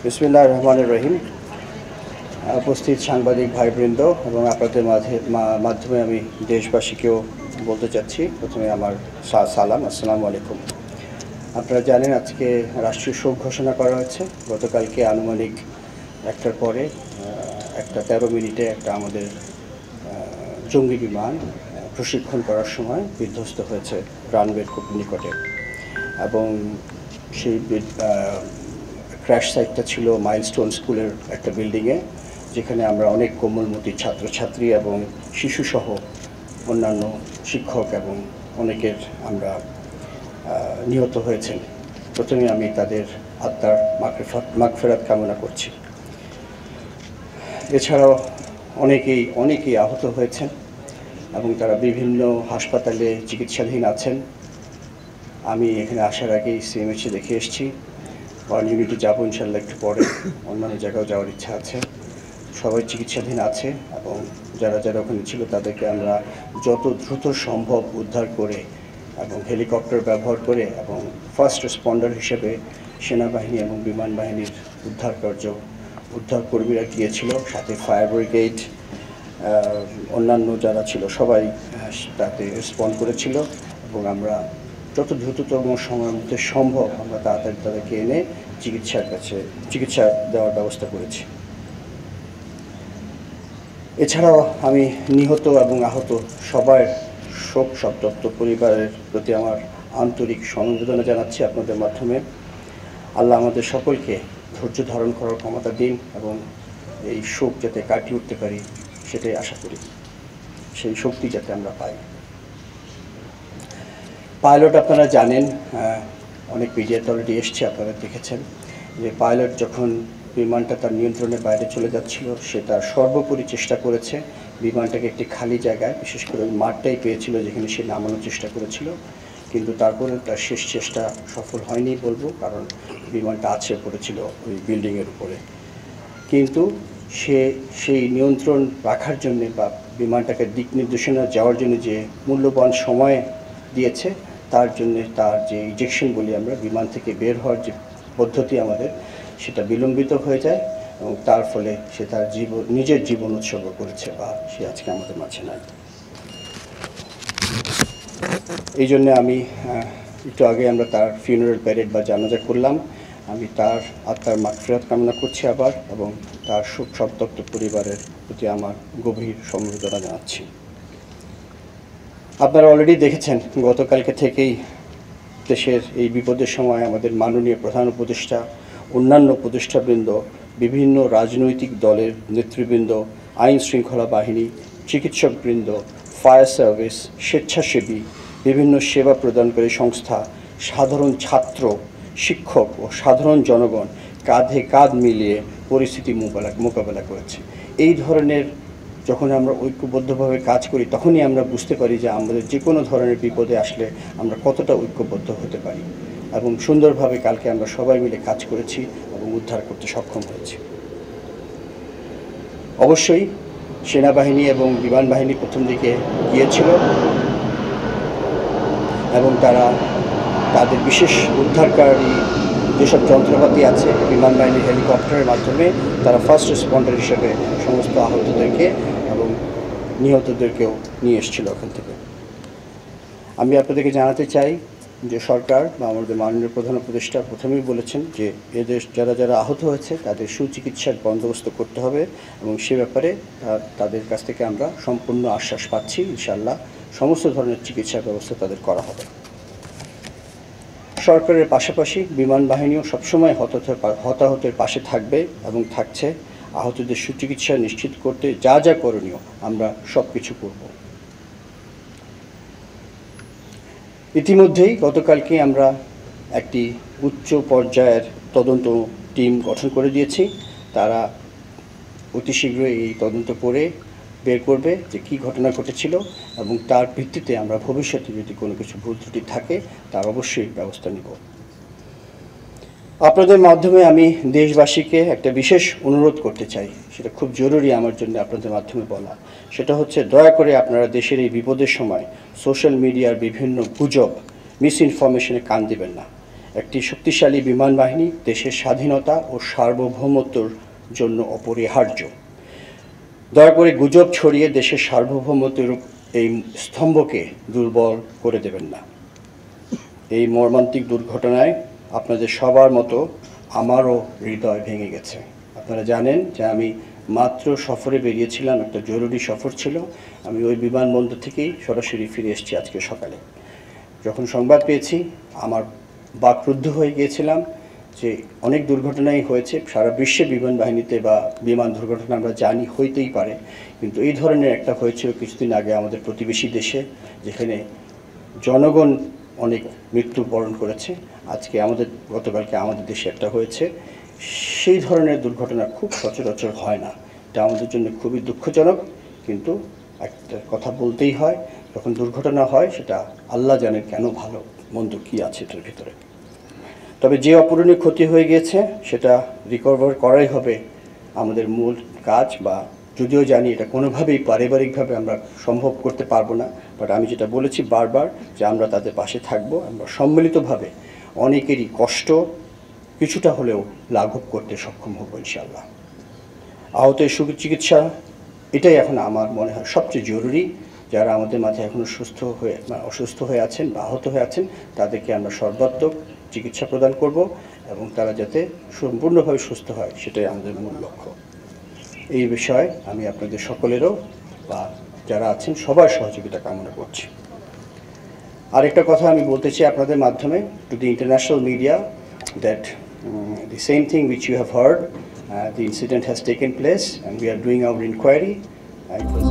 বিসমিল্লাহির রহমানির রহিম। উপস্থিত সাংবাদিক ভাইবৃন্দ এবং আপনাদের মাধ্যমে আমি দেশবাসীকেও বলতে চাচ্ছি, প্রথমে আমার সালাম, আসসালামু আলাইকুম। আপনারা জানেন আজকে রাষ্ট্রীয় শোক ঘোষণা করা হয়েছে। গতকালকে আনুমানিক 1টার পরে 1:13 মিনিটে একটা আমাদের জঙ্গি বিমান প্রশিক্ষণ করার সময় বিধ্বস্ত হয়েছে রানওয়ের খুব নিকটে, এবং সেই ক্র্যাশ সাইটটা ছিল মাইলস্টোন স্কুলের একটা বিল্ডিংয়ে, যেখানে আমরা অনেক কোমলমতি ছাত্রছাত্রী এবং শিশুসহ অন্যান্য শিক্ষক এবং অনেকের আমরা নিহত হয়েছেন। প্রথমে আমি তাদের আত্মার মাগফিরাত কামনা করছি। এছাড়াও অনেকেই আহত হয়েছেন এবং তারা বিভিন্ন হাসপাতালে চিকিৎসাধীন আছেন। আমি এখানে আসার আগেই সিএমএইচে দেখে এসেছি। ওয়ার্ল্ড ইউনিটি যাবো ইনশাল্লাহ একটু পরে, অন্যান্য জায়গাও যাওয়ার ইচ্ছা আছে। সবাই চিকিৎসাধীন আছে এবং যারা ওখানে ছিল তাদেরকে আমরা যত দ্রুত সম্ভব উদ্ধার করে এবং হেলিকপ্টার ব্যবহার করে এবং ফার্স্ট রেসপন্ডার হিসেবে সেনাবাহিনী এবং বিমান বাহিনীর উদ্ধার কর্মীরা গিয়েছিল, সাথে ফায়ার ব্রিগেড অন্যান্য যারা ছিল সবাই তাতে রেসপন্ড করেছিল, এবং আমরা যত দ্রুততম সময়ের মধ্যে সম্ভব আমরা তাড়াতাড়ি তাদেরকে এনে চিকিৎসা দেওয়ার ব্যবস্থা করেছি। এছাড়াও আমি নিহত এবং আহত সবার শোক সন্তপ্ত পরিবারের প্রতি আমার আন্তরিক সমবেদনা জানাচ্ছি আপনাদের মাধ্যমে। আল্লাহ আমাদের সকলকে ধৈর্য ধারণ করার ক্ষমতা দিন এবং এই শোক যাতে কাটিয়ে উঠতে পারি সেটাই আশা করি, সেই শক্তি যাতে আমরা পাই। পাইলট আপনারা জানেন, অনেক মিডিয়াতে অলরেডি এসছে, আপনারা দেখেছেন যে পাইলট যখন বিমানটা তার নিয়ন্ত্রণের বাইরে চলে যাচ্ছিল, সে তার সর্বোপরি চেষ্টা করেছে বিমানটাকে একটি খালি জায়গায়, বিশেষ করে ওই মাঠটাই পেয়েছিল যেখানে সে নামানোর চেষ্টা করেছিল, কিন্তু তারপরে তার শেষ চেষ্টা সফল হয়নি বলবো, কারণ বিমানটা আছড়ে পড়েছিল ওই বিল্ডিংয়ের উপরে। কিন্তু সে সেই নিয়ন্ত্রণ রাখার জন্যে বা বিমানটাকে দিক নির্দেশনা যাওয়ার জন্য যে মূল্যবান সময় দিয়েছে, তার জন্যে তার যে ইজেকশন বলি আমরা, বিমান থেকে বের হওয়ার যে পদ্ধতি আমাদের, সেটা বিলম্বিত হয়ে যায় এবং তার ফলে সে তার নিজের জীবন উৎসর্গ করেছে বা সে আজকে আমাদের মাঝে নাই। এই জন্যে আমি একটু আগে আমরা তার ফিউনারাল প্যারেড বা জানাজা করলাম। আমি তার আত্মার মাগফিরাত কামনা করছি আবার, এবং তার শোক সন্তপ্ত পরিবারের প্রতি আমার গভীর সমবেদনা জানাচ্ছি। আপনারা অলরেডি দেখেছেন গতকালকে থেকেই দেশের এই বিপদের সময় আমাদের মাননীয় প্রধান উপদেষ্টা, অন্যান্য উপদেষ্টাবৃন্দ, বিভিন্ন রাজনৈতিক দলের নেতৃবৃন্দ, আইন শৃঙ্খলা বাহিনী, চিকিৎসকবৃন্দ, ফায়ার সার্ভিস, স্বেচ্ছাসেবী, বিভিন্ন সেবা প্রদানকারী সংস্থা, সাধারণ ছাত্র, শিক্ষক ও সাধারণ জনগণ কাঁধে কাঁধ মিলিয়ে পরিস্থিতি মোকাবেলা করেছে। এই ধরনের যখন আমরা ঐক্যবদ্ধভাবে কাজ করি, তখনই আমরা বুঝতে পারি যে আমাদের যে কোনো ধরনের বিপদে আসলে আমরা কতটা ঐক্যবদ্ধ হতে পারি, এবং সুন্দরভাবে কালকে আমরা সবাই মিলে কাজ করেছি এবং উদ্ধার করতে সক্ষম হয়েছি। অবশ্যই সেনাবাহিনী এবং বিমান বাহিনী প্রথম দিকে গিয়েছিল এবং তারা তাদের বিশেষ উদ্ধারকারী যেসব যন্ত্রপাতি আছে, বিমান বাহিনীর হেলিকপ্টারের মাধ্যমে তারা ফার্স্ট রেসপন্ডার হিসেবে সমস্ত আহতদেরকে এবং নিহতদেরকেও নিয়ে এসেছিল ওখান থেকে। আমি আপনাদেরকে জানাতে চাই যে সরকার বা আমাদের মাননীয় প্রধান উপদেষ্টা প্রথমেই বলেছেন যে এদের যারা আহত হয়েছে তাদের সুচিকিৎসার বন্দোবস্ত করতে হবে, এবং সে ব্যাপারে তাদের কাছ থেকে আমরা সম্পূর্ণ আশ্বাস পাচ্ছি। ইনশাআল্লাহ সমস্ত ধরনের চিকিৎসা ব্যবস্থা তাদের করা হবে। সরকারের পাশাপাশি বিমান বাহিনীও সবসময় হতাহতের পাশে থাকবে এবং থাকছে। আহতদের সুচিকিৎসা নিশ্চিত করতে যা করণীয় আমরা সব কিছু করব। ইতিমধ্যেই গতকালকে আমরা একটি উচ্চ পর্যায়ের তদন্ত টিম গঠন করে দিয়েছি। তারা অতি শীঘ্রই এই তদন্ত করে বের করবে যে কী ঘটনা ঘটেছিল, এবং তার ভিত্তিতে আমরা ভবিষ্যতে যদি কোনো কিছু ভুল ত্রুটি থাকে তার অবশ্যই ব্যবস্থা নেব। আপনাদের মাধ্যমে আমি দেশবাসীকে একটা বিশেষ অনুরোধ করতে চাই, সেটা খুব জরুরি আমার জন্য আপনাদের মাধ্যমে বলা। সেটা হচ্ছে, দয়া করে আপনারা দেশের এই বিপদের সময় সোশ্যাল মিডিয়ার বিভিন্ন গুজব, মিস ইনফরমেশনে কান দিবেন না, একটি শক্তিশালী বিমান বাহিনী দেশের স্বাধীনতা ও সার্বভৌমত্বর জন্য অপরিহার্য। দয়া করে গুজব ছড়িয়ে দেশের সার্বভৌমত্বের এই স্তম্ভকে দুর্বল করে দেবেন না। এই মর্মান্তিক দুর্ঘটনায় আপনাদের সবার মতো আমারও হৃদয় ভেঙে গেছে। আপনারা জানেন যে আমি মাত্র সফরে বেরিয়েছিলাম, একটা জরুরি সফর ছিল। আমি ওই বিমানবন্দর থেকেই সরাসরি ফিরে এসেছি আজকে সকালে। যখন সংবাদ পেয়েছি আমার বাকরুদ্ধ হয়ে গিয়েছিলাম যে অনেক দুর্ঘটনাই হয়েছে সারা বিশ্বে বিমান বাহিনীতে, বা বিমান দুর্ঘটনা আমরা জানি হইতেই পারে, কিন্তু এই ধরনের একটা হয়েছিল কিছুদিন আগে আমাদের প্রতিবেশী দেশে, যেখানে জনগণ অনেক মৃত্যুবরণ করেছে। আজকে গতকালকে আমাদের দেশে একটা হয়েছে। সেই ধরনের দুর্ঘটনা খুব সচরাচর হয় না। এটা আমাদের জন্য খুবই দুঃখজনক, কিন্তু একটা কথা বলতেই হয়, যখন দুর্ঘটনা হয় সেটা আল্লাহ জানেন কেন, ভালো মন্দ কী আছে এটার ভিতরে। তবে যে অপূরণীয় ক্ষতি হয়ে গিয়েছে সেটা রিকভার করাই হবে আমাদের মূল কাজ। বা যদিও জানি এটা কোনোভাবেই পারিবারিকভাবে আমরা সম্ভব করতে পারবো না, বাট আমি যেটা বলেছি বারবার যে আমরা তাদের পাশে থাকবো। আমরা সম্মিলিতভাবে অনেকেরই কষ্ট কিছুটা হলেও লাঘব করতে সক্ষম হব ইনশাআল্লাহ। আহতের সুচিকিৎসা এটাই এখন আমার মনে হয় সবচেয়ে জরুরি। যারা আমাদের মাঝে এখনও অসুস্থ হয়ে আছেন বা আহত হয়ে আছেন, তাদেরকে আমরা সর্বাত্মক চিকিৎসা প্রদান করব এবং তারা যাতে সম্পূর্ণভাবে সুস্থ হয়, সেটাই আমাদের মূল লক্ষ্য। এই বিষয়ে আমি আপনাদের সকলেরও বা যারা আছেন সবার সহযোগিতা কামনা করছি। আরেকটা কথা আমি বলতে চাই আপনাদের মাধ্যমে to the international media, that the same thing which you have heard, the incident has taken place and we are doing our inquiry. It was